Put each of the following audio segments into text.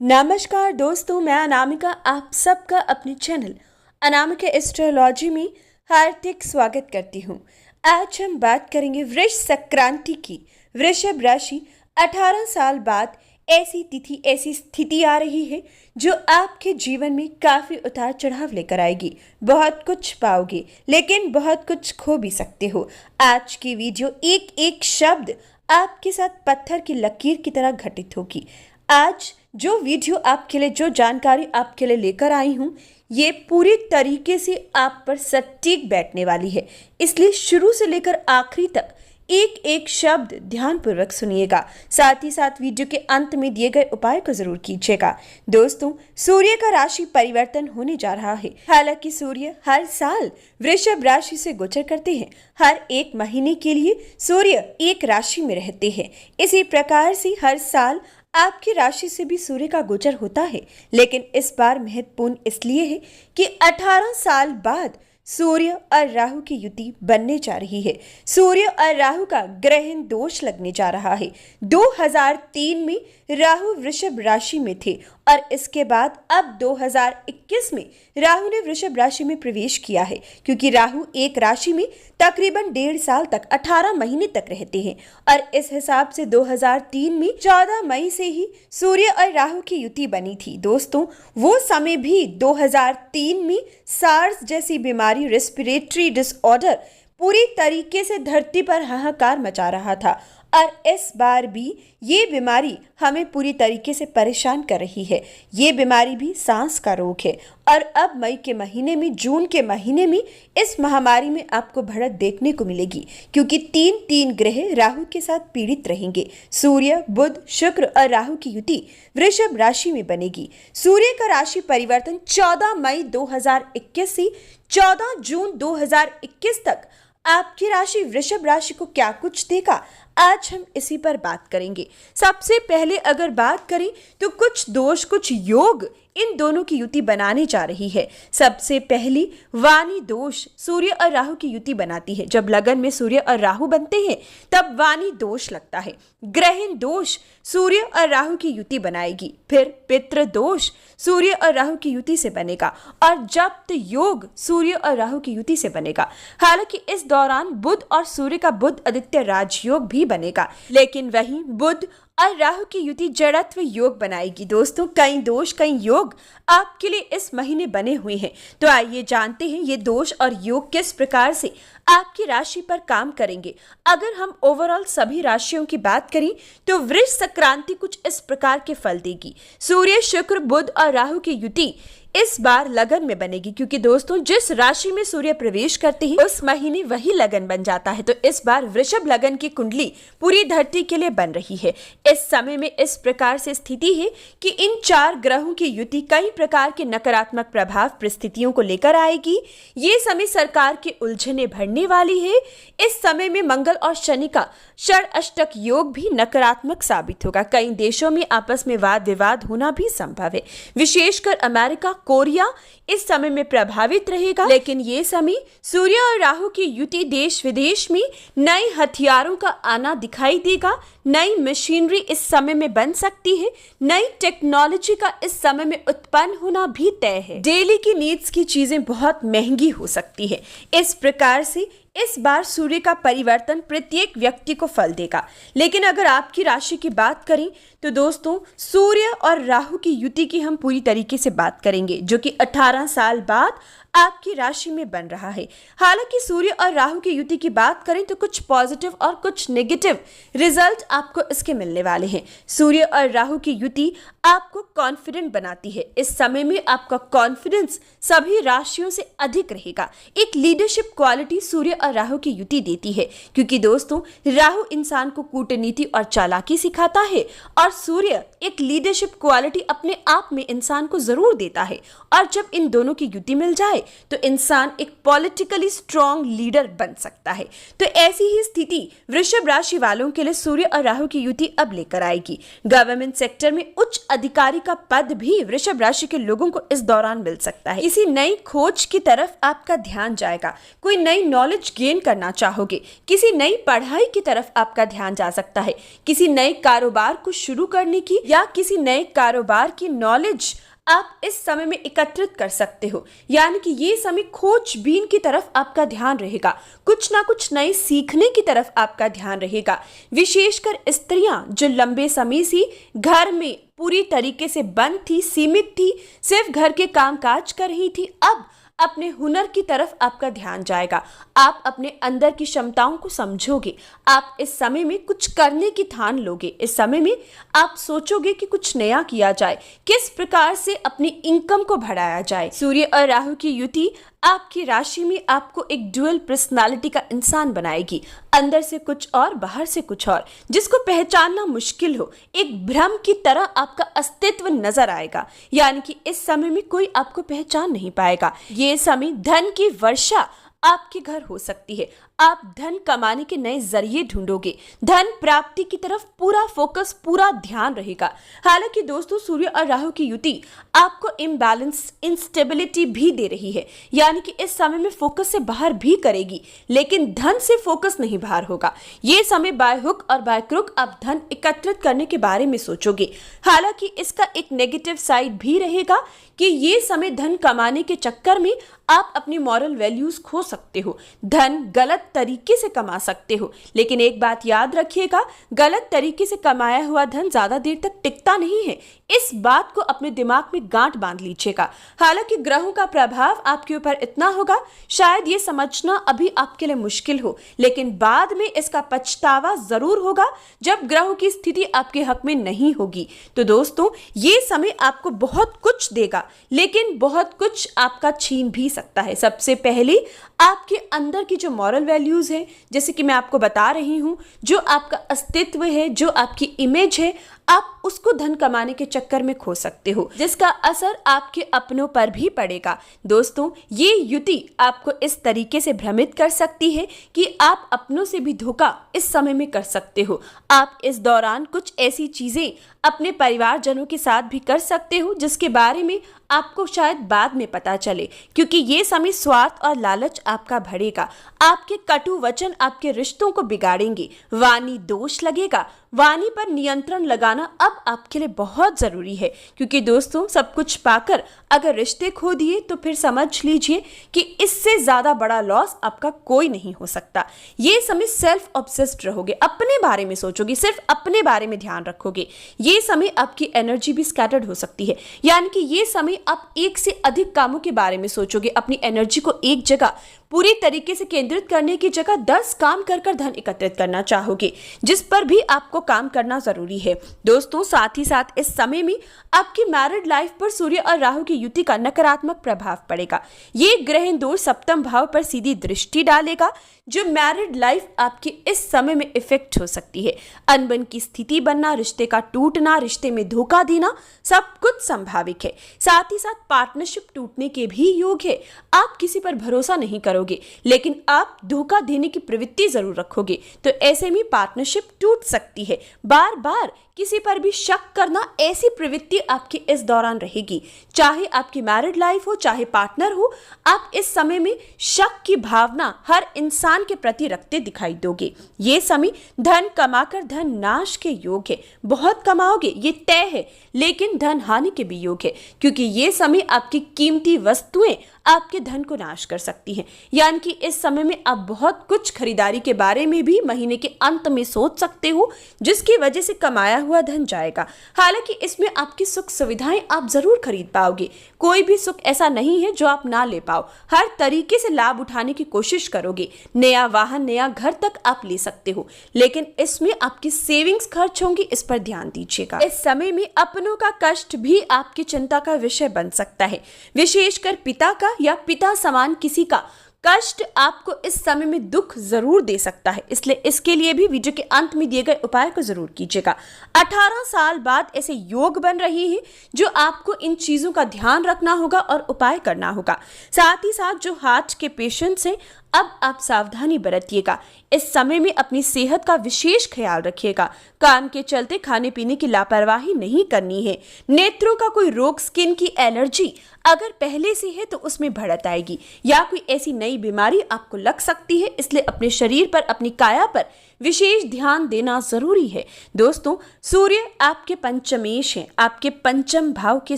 नमस्कार दोस्तों, मैं अनामिका आप सबका अपने चैनल अनामिका एस्ट्रोलॉजी में हार्दिक स्वागत करती हूँ। आज हम बात करेंगे वृष संक्रांति की। वृषभ राशि 18 साल बाद ऐसी तिथि, ऐसी स्थिति आ रही है जो आपके जीवन में काफ़ी उतार चढ़ाव लेकर आएगी। बहुत कुछ पाओगे लेकिन बहुत कुछ खो भी सकते हो। आज की वीडियो एक एक शब्द आपके साथ पत्थर की लकीर की तरह घटित होगी। आज जो वीडियो आपके लिए, जो जानकारी आपके लिए लेकर आई हूँ, ये पूरी तरीके से आप पर सटीक बैठने वाली है। इसलिए शुरू से लेकर आखिरी तक एक एक शब्द ध्यानपूर्वक सुनिएगा। साथ ही साथ वीडियो के अंत में दिए गए उपाय को जरूर कीजिएगा। दोस्तों, सूर्य का राशि परिवर्तन होने जा रहा है। हालांकि सूर्य हर साल वृषभ राशि से गोचर करते हैं। हर एक महीने के लिए सूर्य एक राशि में रहते हैं। इसी प्रकार से हर साल आपकी राशि से भी सूर्य का गोचर होता है, लेकिन इस बार महत्वपूर्ण इसलिए है कि 18 साल बाद सूर्य और राहु की युति बनने जा रही है। सूर्य और राहु का ग्रहण दोष लगने जा रहा है। 2003 में राहु वृषभ राशि में थे और इसके बाद अब 2021 में राहु ने वृषभ राशि में प्रवेश किया है, क्योंकि राहु एक राशि में तकरीबन 1.5 साल तक 18 महीने तक रहते हैं और इस हिसाब से 2003 में 14 मई से ही सूर्य और राहु की युति बनी थी। दोस्तों, वो समय भी 2003 में सार्स जैसी बीमारी, रेस्पिरेटरी डिसऑर्डर पूरी तरीके से धरती पर हाहाकार मचा रहा था और इस बार भी ये बीमारी हमें पूरी तरीके से परेशान कर रही है। ये बीमारी भी सांस का रोग है और अब मई के महीने में, जून के महीने में इस महामारी में आपको बढ़त देखने को मिलेगी, क्योंकि तीन ग्रह राहु के साथ पीड़ित रहेंगे। सूर्य, बुध, शुक्र और राहु की युति वृषभ राशि में बनेगी। सूर्य का राशि परिवर्तन 14 मई 2021 से 14 जून 2021 तक आपकी राशि वृषभ राशि को क्या कुछ देगा, आज हम इसी पर बात करेंगे। सबसे पहले अगर बात करें तो कुछ दोष, कुछ योग इन दोनों की युति बनाने जा रही है। सबसे पहली वाणी दोष सूर्य और राहु की युति बनाती है। जब लगन में सूर्य और राहु बनते हैं तब वाणी दोष लगता है। ग्रहण दोष सूर्य और राहु की युति बनाएगी। फिर पितृ दोष सूर्य और राहु की युति से बनेगा और जप्त योग सूर्य और राहु की युति से बनेगा। हालांकि इस दौरान बुध और सूर्य का बुध आदित्य राजयोग भी बनेगा, लेकिन वहीं बुध और राहु की युति जड़त्व योग बनाएगी। दोस्तों, कई दोष, कई योग आपके लिए इस महीने बने हुए हैं। तो आइए जानते हैं ये दोष और योग किस प्रकार से आपकी राशि पर काम करेंगे। अगर हम ओवरऑल सभी राशियों की बात करें तो वृष संक्रांति कुछ इस प्रकार के फल देगी। सूर्य, शुक्र, बुध और राहु की युति इस बार लगन में बनेगी, क्योंकि दोस्तों जिस राशि में सूर्य प्रवेश करते हैं उस महीने वही लगन बन जाता है। तो इस बार वृषभ लगन की कुंडली पूरी धरती के लिए बन रही है। इस समय में इस प्रकार से स्थिति है कि इन 4 ग्रहों की युति कई प्रकार के नकारात्मक प्रभाव, परिस्थितियों को लेकर आएगी। ये समय सरकार की उलझने भरने वाली है। इस समय में मंगल और शनि का षड-अष्टक योग भी नकारात्मक साबित होगा। कई देशों में आपस में वाद विवाद होना भी संभव है। विशेषकर अमेरिका, कोरिया इस समय में प्रभावित रहेगा। लेकिन ये समय सूर्य और राहु की युति देश विदेश में नए हथियारों का आना दिखाई देगा। नई मशीनरी इस समय में बन सकती है। नई टेक्नोलॉजी का इस समय में उत्पन्न होना भी तय है। डेली की नीड्स की चीजें बहुत महंगी हो सकती है। इस प्रकार से इस बार सूर्य का परिवर्तन प्रत्येक व्यक्ति को फल देगा। लेकिन अगर आपकी राशि की बात करें तो दोस्तों सूर्य और राहु की युति की हम पूरी तरीके से बात करेंगे, जो कि 18 साल बाद आपकी राशि में बन रहा है। हालांकि सूर्य और राहु की युति की बात करें तो कुछ पॉजिटिव और कुछ नेगेटिव रिजल्ट आपको इसके मिलने वाले हैं। सूर्य और राहु की युति आपको कॉन्फिडेंट बनाती है। इस समय में आपका कॉन्फिडेंस सभी राशियों से अधिक रहेगा। एक लीडरशिप क्वालिटी सूर्य और राहु की युति देती है, क्योंकि दोस्तों राहु इंसान को कूटनीति और चालाकी सिखाता है और सूर्य एक लीडरशिप क्वालिटी अपने आप में इंसान को जरूर देता है। और जब इन दोनों की युति मिल जाए तो इंसान एक पॉलिटिकली स्ट्रॉन्ग लीडर बन सकता है। तो ऐसी ही स्थिति वृषभ राशि वालों के लिए सूर्य और राहु की युति अब लेकर आएगी। गवर्नमेंट सेक्टर में उच्च अधिकारी का पद भी वृषभ राशि के लोगों को इस दौरान मिल सकता है। किसी नई खोज की तरफ आपका ध्यान जाएगा, कोई नई नॉलेज गेन करना चाहोगे, किसी नई पढ़ाई की तरफ आपका ध्यान जा सकता है, किसी नए कारोबार को शुरू करने की या किसी नए कारोबार की नॉलेज आप इस समय में एकत्रित कर सकते हो। यानी कि ये समय खोजबीन की तरफ आपका ध्यान रहेगा, कुछ ना कुछ नए सीखने की तरफ आपका ध्यान रहेगा। विशेषकर स्त्रियां जो लंबे समय से घर में पूरी तरीके से बंद थी, सीमित थी, सिर्फ घर के कामकाज कर रही थी, अब अपने हुनर की तरफ आपका ध्यान जाएगा। आप अपने अंदर की क्षमताओं को समझोगे। आप इस समय में कुछ करने की ठान लोगे। इस समय में आप सोचोगे कि कुछ नया किया जाए, किस प्रकार से अपनी इनकम को बढ़ाया जाए। सूर्य और राहु की युति आपकी राशि में आपको एक ड्यूअल पर्सनालिटी का इंसान बनाएगी, अंदर से कुछ और बाहर से कुछ और, जिसको पहचानना मुश्किल हो। एक भ्रम की तरह आपका अस्तित्व नजर आएगा, यानी कि इस समय में कोई आपको पहचान नहीं पाएगा। ये समय धन की वर्षा आपके घर हो सकती है। आप धन कमाने के नए जरिए ढूंढोगे, धन प्राप्ति की तरफ पूरा फोकस, पूरा ध्यान रहेगा। हालांकि दोस्तों, सूर्य और राहु की युति आपको इम्बैलेंस, इंस्टेबिलिटी भी दे रही है, यानी कि इस समय में फोकस से बाहर भी करेगी, लेकिन धन से फोकस नहीं बाहर होगा। ये समय बाय हुक और बाय क्रुक आप धन एकत्रित करने के बारे में सोचोगे। हालांकि इसका एक नेगेटिव साइड भी रहेगा कि ये समय धन कमाने के चक्कर में आप अपनी मॉरल वैल्यूज खो सकते हो, धन गलत तरीके से कमा सकते हो। लेकिन एक बात याद रखिएगा, गलत तरीके से कमाया हुआ धन ज्यादा देर तक टिकता नहीं है। इस बात को अपने दिमाग में गांठ बांध लीजिएगा। हालांकि ग्रहों का प्रभाव आपके ऊपर इतना होगा, शायद ये समझना अभी आपके लिए मुश्किल हो, लेकिन बाद में इसका पछतावा जरूर होगा जब ग्रहों की स्थिति आपके हक में नहीं होगी। तो दोस्तों, ये समय आपको बहुत कुछ देगा, लेकिन बहुत कुछ आपका छीन भी सकता है। सबसे पहले आपके अंदर की जो मॉरल वैल्यूज है, जैसे कि मैं आपको बता रही हूं, जो आपका अस्तित्व है, जो आपकी इमेज है, आप उसको धन कमाने के चक्कर में खो सकते हो, जिसका असर आपके अपनों पर भी पड़ेगा। दोस्तों, ये युति आपको इस तरीके से भ्रमित कर सकती है कि आप अपनों से भी धोखा इस समय में कर सकते हो। आप इस दौरान कुछ ऐसी चीजें अपने परिवारजनों के साथ भी कर सकते हो जिसके बारे में आपको शायद बाद में पता चले, क्योंकि ये समय स्वार्थ और लालच आपका बढ़ेगा। आपके कटु वचन आपके रिश्तों को बिगाड़ेंगे, वाणी दोष लगेगा। वाणी पर नियंत्रण लगाना अब आपके लिए बहुत जरूरी है, क्योंकि दोस्तों, सब कुछ पाकर अगर रिश्ते खो दिए तो फिर समझ लीजिए कि इससे ज्यादा बड़ा लॉस आपका कोई नहीं हो सकता। ये समय सेल्फ ऑब्सेस्ड रहोगे, अपने बारे में सोचोगे, सिर्फ अपने बारे में ध्यान रखोगे। ये समय आपकी एनर्जी भी स्कैटर्ड हो सकती है, यानी कि ये समय आप एक से अधिक कामों के बारे में सोचोगे। अपनी एनर्जी को एक जगह पूरी तरीके से केंद्रित करने की जगह 10 काम कर धन एकत्रित करना चाहोगे, जिस पर भी आपको काम करना जरूरी है। दोस्तों, साथ ही साथ इस समय में आपकी मैरिड लाइफ पर सूर्य और राहु की युति का नकारात्मक प्रभाव पड़ेगा। ये ग्रह दोष सप्तम भाव पर सीधी दृष्टि डालेगा, जो मैरिड लाइफ आपकी इस समय में इफेक्ट हो सकती है। अनबन की स्थिति बनना, रिश्ते का टूटना, रिश्ते में धोखा देना, सब कुछ संभाविक है। साथ ही साथ पार्टनरशिप टूटने के भी योग है। आप किसी पर भरोसा नहीं करोगे, लेकिन आप धोखा देने की प्रवृत्ति जरूर रखोगे, तो ऐसे में पार्टनरशिप टूट सकती है। बार बार किसी पर भी शक करना, ऐसी प्रवृत्ति आपकी इस दौरान रहेगी। चाहे आपकी मैरिड लाइफ हो, चाहे पार्टनर हो, आप इस समय में शक की भावना हर इंसान के प्रति रखते दिखाई दोगे। ये समय धन कमाकर धन नाश के योग है। बहुत कमाओगे, ये तय है, लेकिन धन हानि के भी योग है, क्योंकि ये समय आपकी कीमती वस्तुएं आपके धन को नाश कर सकती हैं। यानी कि इस समय में आप बहुत कुछ खरीदारी के बारे में भी महीने के अंत में सोच सकते हो, जिसकी वजह से कमाया हुआ धन जाएगा। हालांकि इसमें आपकी सुख सुविधाएं आप जरूर खरीद पाओगे। कोई भी सुख ऐसा नहीं है जो आप ना ले पाओ। हर तरीके से लाभ उठाने की कोशिश करोगे। नया वाहन, नया घर तक आप ले सकते हो, लेकिन इसमें आपकी सेविंग्स खर्च होंगी, इस पर ध्यान दीजिएगा। इस समय में अपनों का कष्ट भी आपकी चिंता का विषय बन सकता है, विशेषकर पिता का या पिता समान किसी का कष्ट आपको इस समय में दुख जरूर दे सकता है। इसलिए इसके लिए भी वीडियो के अंत में दिए गए उपाय को जरूर कीजिएगा। 18 साल बाद ऐसे योग बन रहे हैं जो आपको इन चीजों का ध्यान रखना होगा और उपाय करना होगा। साथ ही साथ जो हार्ट के पेशेंट्स हैं, अब आप सावधानी बरतिएगा। इस समय में अपनी सेहत का विशेष ख्याल रखिएगा। काम के चलते खाने पीने की लापरवाही नहीं करनी है। नेत्रों का कोई रोग, स्किन की एलर्जी अगर पहले से है तो उसमें बढ़त आएगी या कोई ऐसी नई बीमारी आपको लग सकती है, इसलिए अपने शरीर पर, अपनी काया पर विशेष ध्यान देना जरूरी है। दोस्तों, सूर्य आपके पंचमेश हैं, आपके पंचम भाव के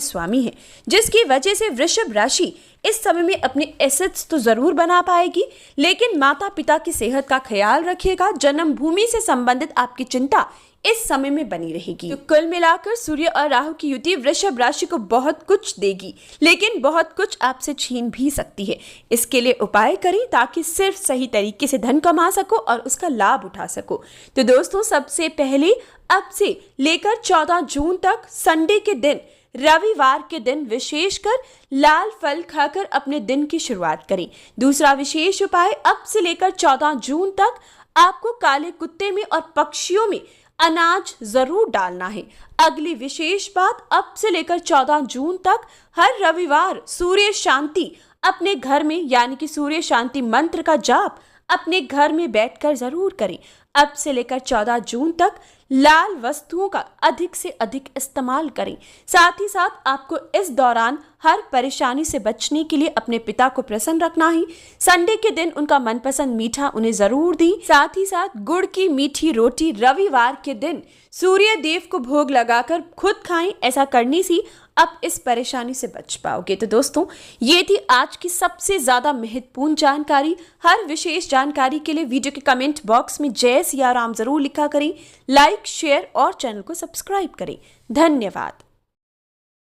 स्वामी हैं, जिसकी वजह से वृषभ राशि इस समय में अपने एसेट्स तो जरूर बना पाएगी, लेकिन माता पिता की सेहत का ख्याल रखिएगा। जन्मभूमि से संबंधित आपकी चिंता इस समय में बनी रहेगी। तो कुल मिलाकर सूर्य और राहु की युति वृषभ राशि को बहुत कुछ देगी, लेकिन बहुत कुछ आपसे छीन भी सकती है। इसके लिए उपाय करें ताकि सिर्फ सही तरीके से धन कमा सको और उसका लाभ उठा सको। तो दोस्तों, सबसे पहले अब से लेकर 14 जून तक संडे के दिन, रविवार के दिन विशेषकर लाल फल खाकर अपने दिन की शुरुआत करें। दूसरा विशेष उपाय, अब से लेकर 14 जून तक आपको काले कुत्ते में और पक्षियों में अनाज जरूर डालना है। अगली विशेष बात, अब से लेकर 14 जून तक हर रविवार सूर्य शांति अपने घर में, यानी कि सूर्य शांति मंत्र का जाप अपने घर में बैठकर जरूर करें। अब से लेकर 14 जून तक लाल वस्तुओं का अधिक से अधिक इस्तेमाल करें। साथ ही साथ आपको इस दौरान हर परेशानी से बचने के लिए अपने पिता को प्रसन्न रखना है। संडे के दिन उनका मनपसंद मीठा उन्हें जरूर दी। साथ ही साथ गुड़ की मीठी रोटी रविवार के दिन सूर्य देव को भोग लगाकर खुद खाएं। ऐसा करने से अब इस परेशानी से बच पाओगे। तो दोस्तों, ये थी आज की सबसे ज्यादा महत्वपूर्ण जानकारी। हर विशेष जानकारी के लिए वीडियो के कमेंट बॉक्स में जय सिया राम जरूर लिखा करें। लाइक, शेयर और चैनल को सब्सक्राइब करें। धन्यवाद।